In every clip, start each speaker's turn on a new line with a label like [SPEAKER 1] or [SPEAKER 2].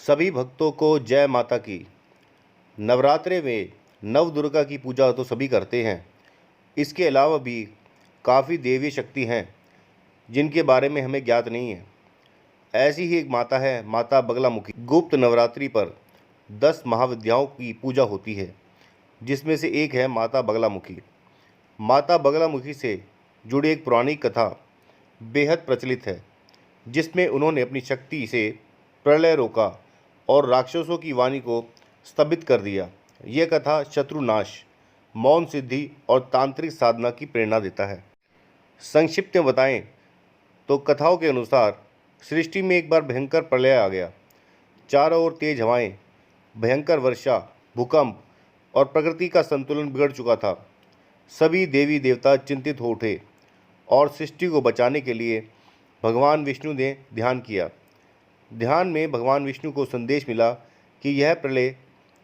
[SPEAKER 1] सभी भक्तों को जय माता की। नवरात्रे में नव दुर्गा की पूजा तो सभी करते हैं। इसके अलावा भी काफ़ी देवी शक्ति हैं जिनके बारे में हमें ज्ञात नहीं है। ऐसी ही एक माता है माता बगलामुखी। गुप्त नवरात्रि पर 10 महाविद्याओं की पूजा होती है, जिसमें से एक है माता बगलामुखी। माता बगलामुखी से जुड़ी एक पुरानी कथा बेहद प्रचलित है, जिसमें उन्होंने अपनी शक्ति से प्रलय रोका और राक्षसों की वाणी को स्तंभित कर दिया। यह कथा शत्रुनाश, मौन सिद्धि और तांत्रिक साधना की प्रेरणा देता है। संक्षिप्त में बताएं तो कथाओं के अनुसार सृष्टि में एक बार भयंकर प्रलय आ गया। चारों ओर तेज हवाएं, भयंकर वर्षा, भूकंप और प्रकृति का संतुलन बिगड़ चुका था। सभी देवी देवता चिंतित हो उठे और सृष्टि को बचाने के लिए भगवान विष्णु ने ध्यान किया। ध्यान में भगवान विष्णु को संदेश मिला कि यह प्रलय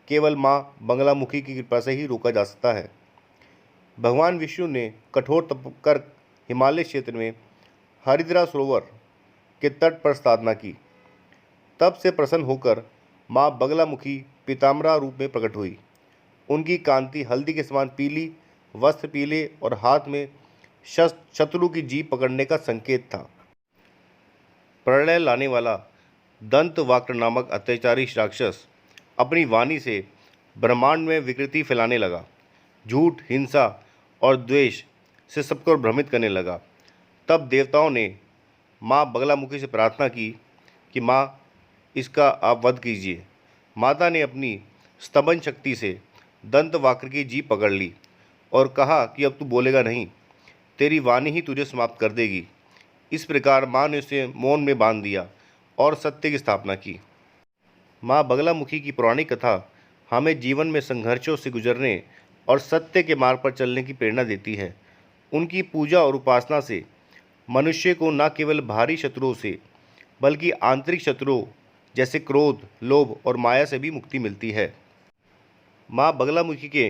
[SPEAKER 1] केवल माँ बगलामुखी की कृपा से ही रोका जा सकता है। भगवान विष्णु ने कठोर तप कर हिमालय क्षेत्र में हरिद्रा सरोवर के तट पर साधना की। तब से प्रसन्न होकर माँ बगलामुखी पीताम्बरा रूप में प्रकट हुई। उनकी कांति हल्दी के समान पीली, वस्त्र पीले और हाथ में शत्रु की जीभ पकड़ने का संकेत था। प्रलय लाने वाला दंतवक्र नामक अत्याचारी राक्षस अपनी वाणी से ब्रह्मांड में विकृति फैलाने लगा। झूठ, हिंसा और द्वेष से सबको भ्रमित करने लगा। तब देवताओं ने माँ बगलामुखी से प्रार्थना की कि माँ, इसका आप वध कीजिए। माता ने अपनी स्तंभन शक्ति से दंतवक्र की जीभ पकड़ ली और कहा कि अब तू बोलेगा नहीं, तेरी वाणी ही तुझे समाप्त कर देगी। इस प्रकार माँ ने उसे मौन में बांध दिया और सत्य की स्थापना की। माँ बगलामुखी की पौराणिक कथा हमें जीवन में संघर्षों से गुजरने और सत्य के मार्ग पर चलने की प्रेरणा देती है। उनकी पूजा और उपासना से मनुष्य को न केवल बाहरी शत्रुओं से बल्कि आंतरिक शत्रुओं जैसे क्रोध, लोभ और माया से भी मुक्ति मिलती है। माँ बगलामुखी के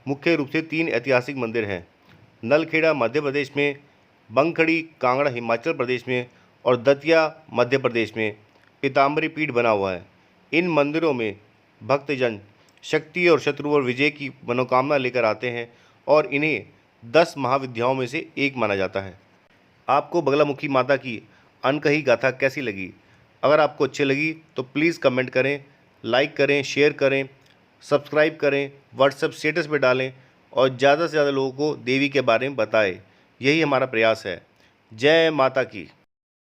[SPEAKER 1] मुख्य रूप से 3 ऐतिहासिक मंदिर हैं: नलखेड़ा मध्य प्रदेश में, बंखड़ी कांगड़ा हिमाचल प्रदेश में और दतिया मध्य प्रदेश में पीताम्बरी पीठ बना हुआ है। इन मंदिरों में भक्तजन शक्ति और शत्रु और विजय की मनोकामना लेकर आते हैं और इन्हें 10 महाविद्याओं में से एक माना जाता है। आपको बगलामुखी माता की अनकही गाथा कैसी लगी? अगर आपको अच्छी लगी तो प्लीज़ कमेंट करें, लाइक करें, शेयर करें, सब्सक्राइब करें, व्हाट्सएप स्टेटस पे डालें और ज़्यादा से ज़्यादा लोगों को देवी के बारे में बताएं। यही हमारा प्रयास है। जय माता की।